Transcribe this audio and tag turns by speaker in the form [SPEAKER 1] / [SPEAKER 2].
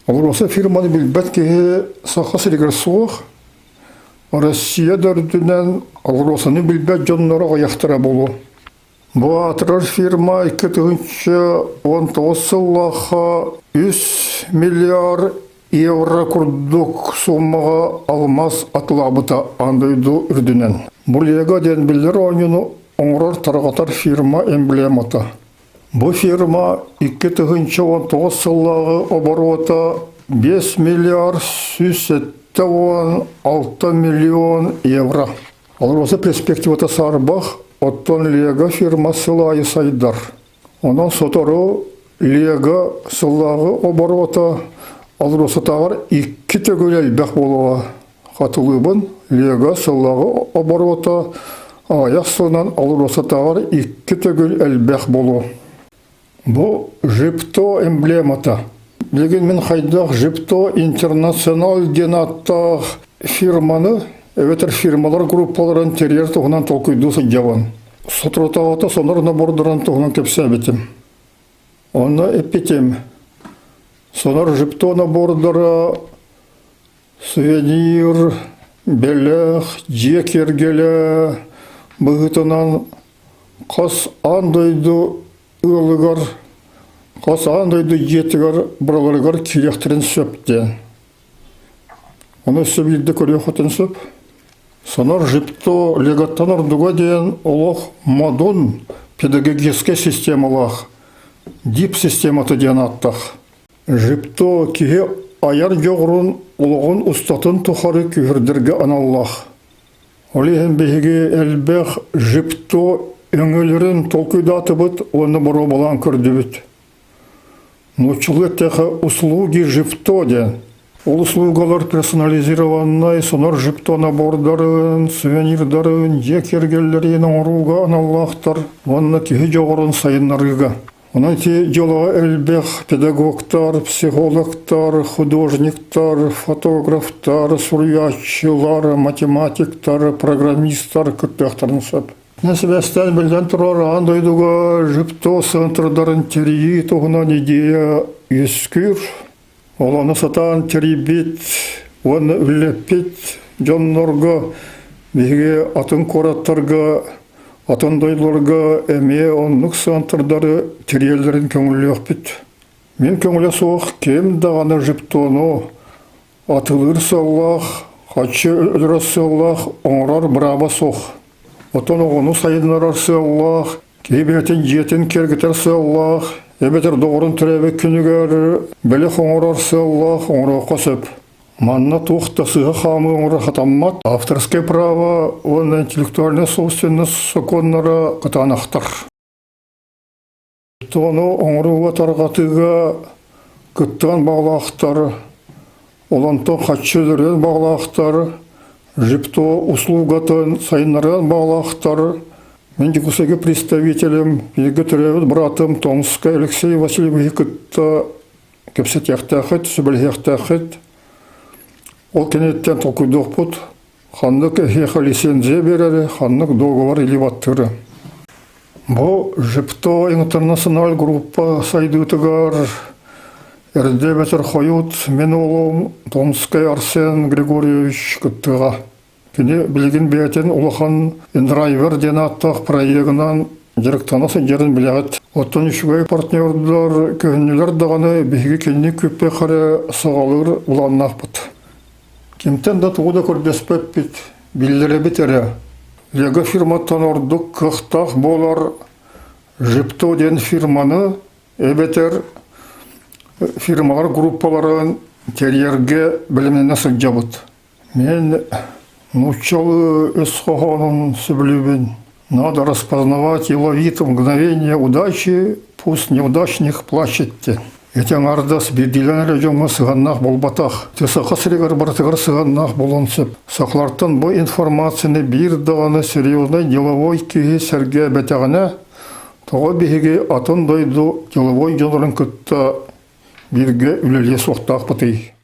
[SPEAKER 1] Олороса фирманы билбет ки сахас регерсуох Россия дөрдүнен олоросаны билбет жоннора аяқтыра болу. Бу атырар фирма 2019 сыллаха 100 миллиард евро курдук суммага алмаз атылабыта андойду үрдүнен. Булега ден билер ойнуну оңрор таргатар фирма эмблемата. Бу фирма 2019 сыллагы оборота 5 миллиард 176 миллион евро. Олороса перспективата сарбах оттон лега фирма сылайы сайдар. Онан сотору лега сыллагы оборота олороса тағар 2 төгөл әлбәқ болуға. Қатылыбын лега сыллагы оборота аяқ сылынан олороса тағар 2 төгөл әлбәқ болу. Бу Жипто эмблемата. Леген мен хайдақ Жипто интернационал денаттақ фирманы Эветер фирмалар группаларын терьер туғынан толкуйду сыджаван. Сотротағата сонарына бордыран туғынан кепсәбетім. Оны эппетем. Сонар Жиптона бордыра сувенир, белех, жекергелі, бұғытынан қас андойду ылығар, қас андойду жетігар бұраларығар келектерін сөптен. Оны сөбілді көрі қотын сөп. Сонар Жипто легаттан ордуға дейін олық модун педагогический системалақ, дип систематы дейін аттақ. Жипто кеге аяр жоғырын олығын ұстатын тұқары күйірдерге аналлақ. Олеген бейге әлбәқ Жипто өңелерін толкүйдаты бұд, оны бұру болан көрді бүд. Ночылы тәқі услуги Жипто дейін. Ол услугалар персонализированный, сонар Жиптона бордарын, сувенирдарын, жекергелерін оңыруға аналлақтар, онына кеге жоғырын сайынларыға. Онан те жолға әлбәқ педагогтар, психологтар, художниктар, фотографтар, сурьячылар, математиктар, программисттар күттіқтарын сөп. Нәсібәстен білден тұрар андойдуға Жипто центрдарын терии тұғынан идея ескүр. Оланы сатан терибит, оны үлеппет, жоннорға, беге атын кораттарға, атын дойларға әме онлық центрдары терелерін көңілі өкпет. Мен көңілі соқ кем дағаны Жиптону, атылыр саллақ, қачы өлірі саллақ, оңырар бұраба соқ. Отын оғыны сайынларар саллақ, кейбетін жетін кергітер саллақ, Эбетер доғырын түрәбі күнігер, бәлі қоңырар сыллақ оңырау қосып. Манна туқтасыға қамы оңыры қатаммат. Авторское право, он интеллектуальная собственность соконнара қатанақтар. Тоны оңыруға тарғатыға күттіған бағлақтар, олантон қатшылырын бағлақтар, Жипто услугатын сайынларын бағлақтар, Мен дегусеге представителем, егетіревіт братым Томска Алексей Васильевич күтті кепсет яқтақыт, сөбіл яқтақыт. Ол кенеттен толкуйдық бұд, қанлық әхеға лицензия берері, қанлық договор елеваттыры. Бұл Жипто интернационал группа сайдытығар, әрде бәтір қойыт, мен олым Томскай Арсен Григорьевич күттіға. Кені білген бәйтен олақан драйвер ден аттақ проегінан директанасы жерін біләғыт. Оттан үшігай партнердар көнілер дағаны бейге кені көппе қары сағалыр ұланнақ бұд. Кемтен да туғыда көрбеспеп біт, білдері бітері. Лега фирматтан ордық қықтақ болар Жипто ден фирманы әбетер фирмалар группаларын терьерге білімнен насыл жабыд. Мен Научал исхохоном соблюбен. Надо распознавать и ловить мгновение удачи, пусть неудачник плачете. Этен ардас бедилен режимы сыганнах болбатах. Тесақасырегар бартығар сыганнах болонсып. Сақлартын бұл информацияны бір дағаны серьезной деловой кеге серге бәтәғіне, тоғы бейге атын дойду деловой жонырын күтті бірге үлеле соқтақ бұтый.